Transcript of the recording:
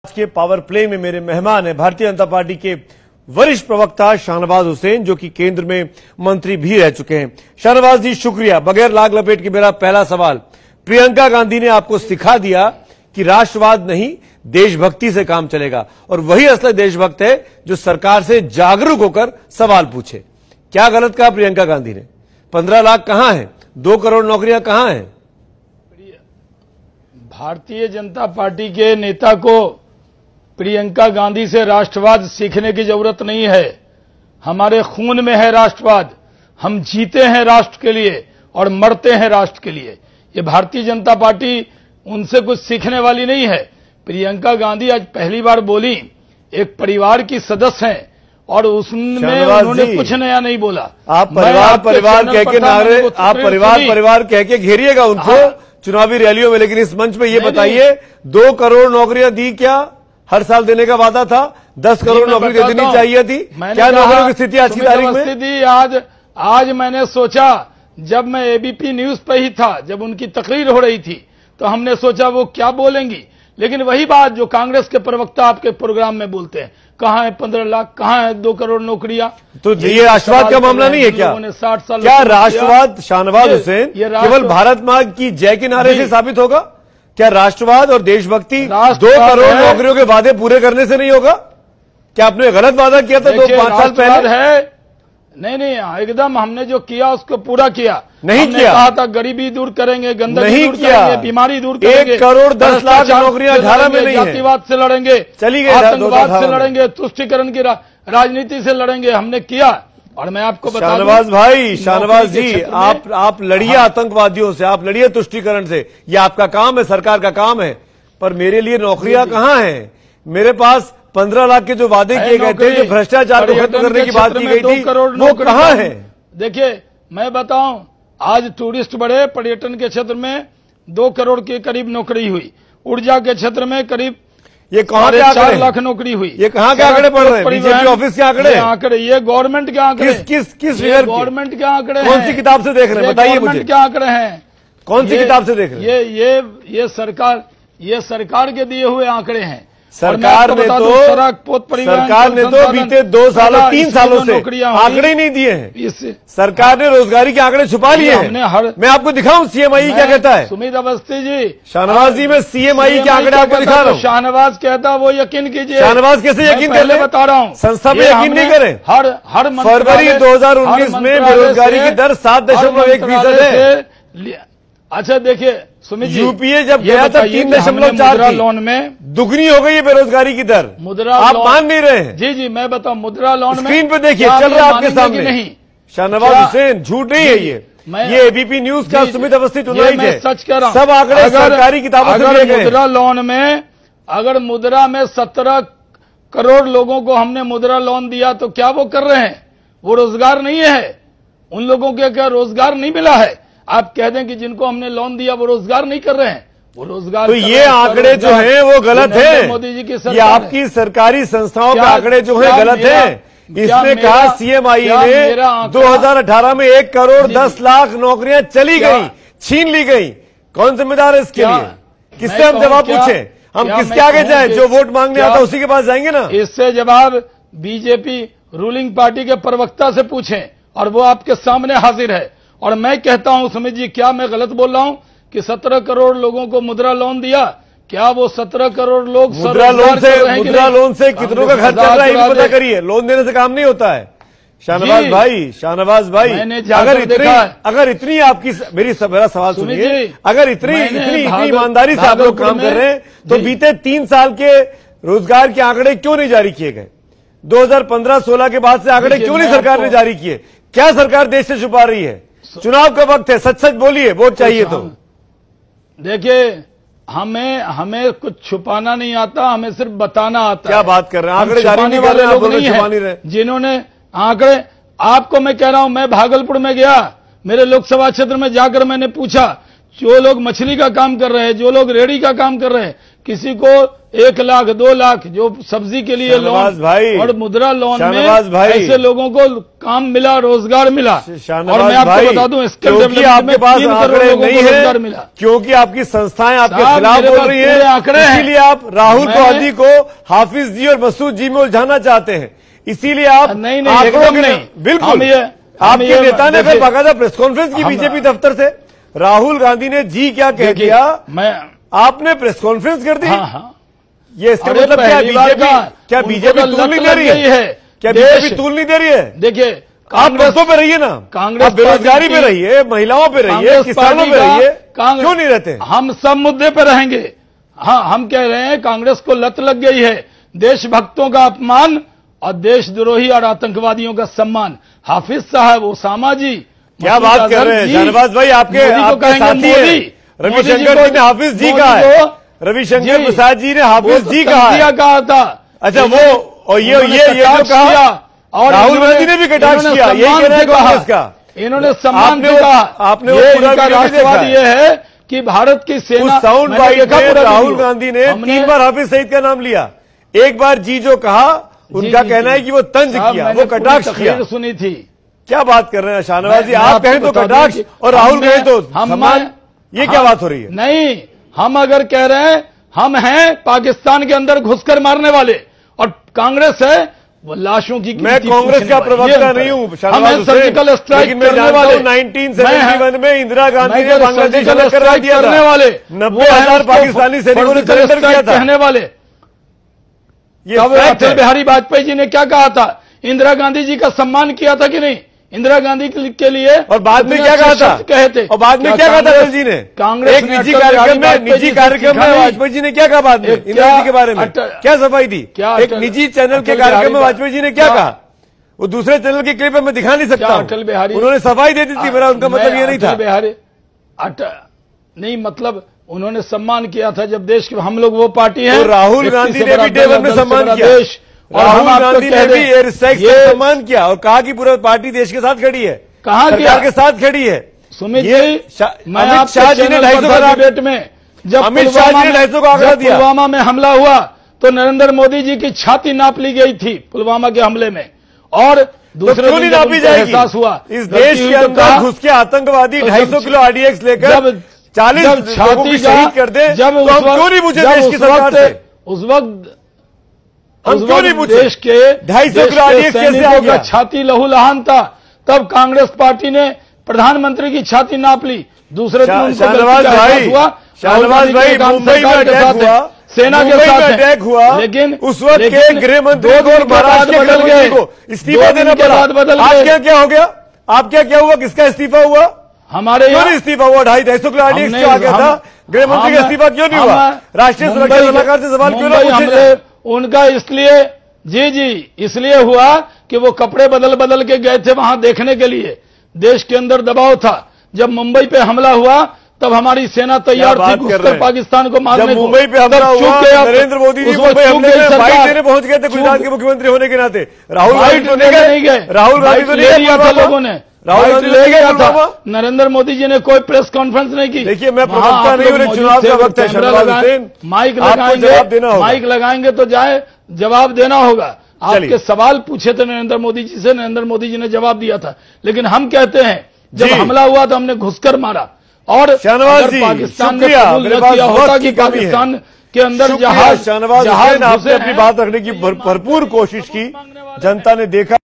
आज के power play में मेरे मेहमान हैं भारतीय जनता पार्टी के वरिष्ठ प्रवक्ता शाहनवाज हुसैन, जो कि केंद्र में मंत्री भी रह चुके हैं। शाहनवाज जी, शुक्रिया। बगैर लाग लपेट के मेरा पहला सवाल, प्रियंका गांधी ने आपको सिखा दिया कि राष्ट्रवाद नहीं देशभक्ति से काम चलेगा, और वही असली देशभक्त है जो सरकार से जागरूक होकर सवाल पूछे। क्या गलत कहा प्रियंका गांधी ने? 15 लाख कहां है? 2 करोड़ नौकरियां कहां हैं? भारतीय जनता पार्टी के नेता को प्रियंका गांधी से राष्ट्रवाद सीखने की जरूरत नहीं है। हमारे खून में है राष्ट्रवाद। हम जीते हैं राष्ट्र के लिए और मरते हैं राष्ट्र के लिए। ये भारतीय जनता पार्टी उनसे कुछ सीखने वाली नहीं है। प्रियंका गांधी आज पहली बार बोली, एक परिवार की सदस्य हैं और उसमें उन्होंने कुछ नया नहीं बोला। आप परिवार कह के नारे, आप परिवार कह के घेरिएगा उनको चुनावी रैलियों में, लेकिन इस मंच पे ये बताइए 2 करोड़ नौकरियां दी क्या? हर साल देने का वादा था। 10 करोड़ नौकरी दे देनी चाहिए थी। क्या नौकरियों की स्थिति आज की तारीख में? स्थिति आज मैंने सोचा, जब मैं एबीपी न्यूज पे ही था, जब उनकी तकरीर हो रही थी, तो हमने सोचा वो क्या बोलेंगी, लेकिन वही बात जो कांग्रेस के प्रवक्ता आपके प्रोग्राम में बोलते हैं, कहां है 15 लाख, कहां है 2 करोड़ नौकरियां? तो ये राष्ट्रवाद का मामला नहीं है क्या? 60 साल क्या राष्ट्रवाद, शाहनवाज हुसैन, केवल भारत मां की जय के नारे से साबित होगा? क्या राष्ट्रवाद और देशभक्ति 2 करोड़ नौकरियों के वादे पूरे करने से नहीं होगा? क्या आपने गलत वादा किया था 5 साल पहले? है नहीं, एकदम हमने जो किया उसको पूरा किया। नहीं हमने किया। कहा था गरीबी दूर करेंगे, गंदगी दूर करेंगे, बीमारी दूर करेंगे। 1 करोड़ 10 लाख नौकरियां 18 में नहीं है। जातिवाद से लड़ेंगे, चली गई, आतंकवाद से लड़ेंगे, तुष्टीकरण की राजनीति से लड़ेंगे। हमने किया। और मैं आपको बता दूं, शाहनवाज जी, आप लड़िए आतंकवादियों से, आप लड़िए तुष्टीकरण से, ये आपका काम है, सरकार का काम है। पर मेरे लिए नौकरियां कहां हैं? मेरे पास 15 लाख के जो वादे किए गए थे, जो भ्रष्टाचार को खत्म करने की बात की गई थी, वो कहां है? देखिए, मैं बताऊं, आज टूरिस्ट बढ़े, पर्यटन के क्षेत्र में 2 करोड़ के करीब नौकरी हुई, ऊर्जा के क्षेत्र में करीब ये कहां के आंकड़े? 4 लाख नौकरी हुई। ये कहां के आंकड़े पढ़ रहे हैं? बीजेपी ऑफिस के आंकड़े? ये गवर्नमेंट के आंकड़े। किस गवर्नमेंट के आंकड़े? कौन सी किताब से देख रहे हैं? बताइए मुझे। गवर्नमेंट के आंकड़े हैं। कौन सी किताब से देख रहे हैं? ये सरकार के दिए हुए आंकड़े हैं। सरकार ने तो बीते 2 सालों 3 सालों से आंकड़े नहीं दिए हैं। सरकार ने रोजगारी के आंकड़े छुपा लिए हैं। मैं आपको दिखाऊं सीएमआई क्या कहता है? सुमित अवस्थी जी, शाहनवाज जी, मैं सीएमआई के आंकड़े आपको दिखा रहा हूं। शाहनवाज कहता वो यकीन कीजिए। शाहनवाज कैसे यकीन कर ले? बता रहा हूँ, संस्था पे यकीन नहीं करें। हर फरवरी 2019 में बेरोजगारी की दर 7.1% है। अच्छा देखिए सुमित जी, यूपीए जब गया था 3.4 थी, लोन में दुगनी हो गई है बेरोजगारी की दर। मुद्रा आप मान नहीं रहे हैं। जी, मैं बताऊं, मुद्रा लोन में स्क्रीन पे देखिए, चल रहा है आपके सामने। नहीं, शाहनवाज हुसैन, झूठ नहीं है ये एबीपी न्यूज का सुमित अवस्थी टुनाइट है। सच कह रहा हूं। सब आंकड़े सरकारी किताबों से लिए गए। मुद्रा लोन में, अगर मुद्रा में 17 करोड़ लोगों को हमने मुद्रा लोन दिया, तो क्या वो कर रहे हैं? वो रोजगार नहीं है। उन लोगों को क्या रोजगार नहीं मिला है? आप कह दें कि जिनको हमने लोन दिया वो रोजगार नहीं कर रहे हैं, वो रोजगार। तो ये आंकड़े जो हैं वो गलत है। मोदी जी की ये आपकी सरकारी संस्थाओं के आंकड़े जो हैं गलत है। इसने कहा सीएमआई ने 2018 में 1 करोड़ 10 लाख नौकरियां चली गई, छीन ली गई। कौन जिम्मेदार है इसके लिए? किससे हम जवाब पूछे? हम किसके आगे जाए? जो वोट मांगने आता उसी के पास जाएंगे ना। इससे जवाब बीजेपी रूलिंग पार्टी के प्रवक्ता से पूछें, और वो आपके सामने हाजिर है। और मैं कहता हूं सुमित जी, क्या मैं गलत बोल रहा हूं कि 17 करोड़ लोगों को मुद्रा लोन दिया? क्या वो 17 करोड़ लोग मुद्रा लोन से कितनों का खर्च चल रहा है ये पता करिए। लोन देने से काम नहीं होता है। शाहनवाज भाई, अगर इतनी आपकी मेरा सवाल सुनिए, अगर इतनी ईमानदारी से आप लोग काम कर रहे हैं, तो बीते 3 साल के रोजगार के आंकड़े क्यों नहीं जारी किए गए? 2015-16 के बाद से आंकड़े क्यों नहीं सरकार ने जारी किए? क्या सरकार देश से छुपा रही है? चुनाव का वक्त है, सच बोलिए, वोट चाहिए तो। देखिए, हमें कुछ छुपाना नहीं आता, हमें सिर्फ बताना आता है। क्या बात कर रहे हैं? आंकड़े जारी नहीं कर रहे हैं, आप लोग छुपा नहीं रहे। जिन्होंने आंकड़े, आपको मैं कह रहा हूं, मैं भागलपुर में गया, मेरे लोकसभा क्षेत्र में जाकर मैंने पूछा, जो लोग मछली का काम कर रहे हैं, जो लोग रेहड़ी का काम कर रहे हैं, किसी को 1 लाख 2 लाख जो सब्जी के लिए लोन और मुद्रा लोन में ऐसे लोगों को काम मिला, रोजगार मिला। और मैं आपको बता दूं इसके आपके पास आंकड़े नहीं है, क्योंकि आपकी संस्थाएं आपके खिलाफ बोल रही है, इसीलिए आप राहुल गांधी को हाफिज जी और मसूद जी में उलझाना चाहते हैं। इसीलिए आप नहीं बिल्कुल आपके नेता ने फिर बाकायदा प्रेस कॉन्फ्रेंस की बीजेपी दफ्तर से, राहुल गांधी ने जी क्या कह दिया, आपने प्रेस कॉन्फ्रेंस कर दी। ये इसका मतलब क्या बीजेपी तूल नहीं दे रही है? क्या बीजेपी तूल नहीं दे रही है? देखिए, आप मुद्दों पे रहिए ना, कांग्रेस बेरोजगारी पे रहिए, महिलाओं पे रहिए, किसानों पे रहिए, क्यों नहीं रहते? हम सब मुद्दे पे रहेंगे। हाँ, हम कह रहे हैं कांग्रेस को लत लग गई है देशभक्तों का अपमान और देशद्रोही और आतंकवादियों का सम्मान। हाफिज साहब, ओसामा जी, क्या बात कर रहे हैं शहनवाज भाई? आपके साथी हैं रविशंकर जी ने हाफिज जी कहा है, रविशंकर प्रसाद जी ने हाफिज जी कहा था। अच्छा, वो और ये जो कहा, और राहुल गांधी ने भी कटाक्ष किया, यही कह रहे हैं कांग्रेस का। इन्होंने सम्मान से कहा। आपने राष्ट्रवाद ये है कि भारत की सेना, साउंड बाइट में राहुल गांधी ने 3 बार हाफिज सईद का नाम लिया। एक बार जी जो कहा, उनका कहना है कि वो तंज किया, वो कटाक्ष किया। सुनी थी। क्या बात कर रहे हैं शाहनवाज जी? आप कहें तो कटाक्ष और राहुल कहें तो सम्मान, ये क्या बात हो रही है? नहीं, हम अगर कह रहे हैं हम हैं पाकिस्तान के अंदर घुसकर मारने वाले, और कांग्रेस है वो लाशों की। मैं कांग्रेस का प्रवक्ता नहीं हूं, सर्जिकल स्ट्राइक करने वाले। 1971 में इंदिरा गांधी ने बांग्लादेश अलग करवा दिया करने वाले 90,000 पाकिस्तानी सैनिकों ने सरेंडर किया था। कहने वाले अटल बिहारी वाजपेयी जी ने क्या कहा था? इंदिरा गांधी जी का सम्मान किया था कि नहीं? इंदिरा गांधी के लिए। और बाद में क्या कहा था? कहते और बाद में क्या कहा था अटल जी ने? कांग्रेस एक निजी कार्यक्रम में वाजपेयी जी ने क्या कहा? बाद में इंदिरा जी के बारे में क्या सफाई दी? एक निजी चैनल के कार्यक्रम में वाजपेयी जी ने क्या कहा? वो दूसरे चैनल की क्लिप में दिखा नहीं सकता। अटल बिहारी उन्होंने सफाई दे दी थी, मेरा उनका मतलब ये नहीं था। बिहारी नहीं, मतलब उन्होंने सम्मान किया था जब देश के हम लोग वो पार्टी है। तो राहुल गांधी ने भी डे 1 में सम्मान किया, राहुल गांधी ने भी एयर स्ट्राइक से सम्मान किया और कहा कि पूरा पार्टी देश के साथ खड़ी है, कहा सरकार के साथ खड़ी है। सुमित जी, अमित शाह जी ने 250 डिबेट में जब अमित शाह जी ने 250 का आंकड़ा दिया, पुलवामा में हमला हुआ तो नरेंद्र मोदी जी की छाती नाप ली गई थी पुलवामा के हमले में, और दूसरे दिन नापी जाएगी। एहसास हुआ इस देश के अंदर घुस के आतंकवादी 250 किलो RDX लेकर 40 लोगों की शहीद कर दे, जब तो हम क्यों नहीं पूछे देश की सरकार से? उस वक्त हम क्यों नहीं पूछे देश के 250 किलो RDX कैसे आ गया? छाती लहूलुहान था, तब कांग्रेस पार्टी ने प्रधानमंत्री की छाती नाप ली। दूसरे दिन शाहनवाज भाई मुंबई में अटैक हुआ, सेना के साथ अटैक हुआ, लेकिन उस वक्त के गृह मंत्री को और महाराष्ट्र के गृह मंत्री को इस्तीफा देना पड़ा। आप क्या हो गया? आप क्या हुआ? किसका इस्तीफा हुआ? हमारे क्यों नहीं इस्तीफा हुआ? 250 किलो RDX क्यों आ गया था? गृह मंत्री का इस्तीफा क्यों नहीं हुआ? राष्ट्रीय सुरक्षा सलाहकार से सवाल क्यों ना पूछे? उनका इसलिए जी इसलिए हुआ कि वो कपड़े बदल के गए थे वहां देखने के लिए। देश के अंदर दबाव था। जब मुंबई पे हमला हुआ तब हमारी सेना तैयार थी घुसकर पाकिस्तान को मारने को। मुंबई पे हमला हुआ, नरेंद्र मोदी जी मुंबई हमले में बाइट देने पहुंच गए थे गुजरात के मुख्यमंत्री होने के नाते। राहुल गांधी तो नहीं गए, राहुल गांधी तो ले लिया था लोगों ने, राहुल गांधी ले गया था। नरेंद्र मोदी जी ने कोई प्रेस कॉन्फ्रेंस नहीं की। देखिए, मैं प्रवक्ता नहीं हूं, चुनाव का वक्त है शहनवाज हुसैन, माइक लगाएंगे तो जाए जवाब देना होगा। आपके सवाल पूछे थे नरेंद्र मोदी जी से, नरेंद्र मोदी जी ने जवाब दिया था। लेकिन हम कहते हैं जब हमला हुआ तो हमने घुसकर मारा, और पाकिस्तान ने कबूल न किया होता कि पाकिस्तान के अंदर जहाज आपने अपनी बात रखने की भरपूर कोशिश की, जनता ने देखा।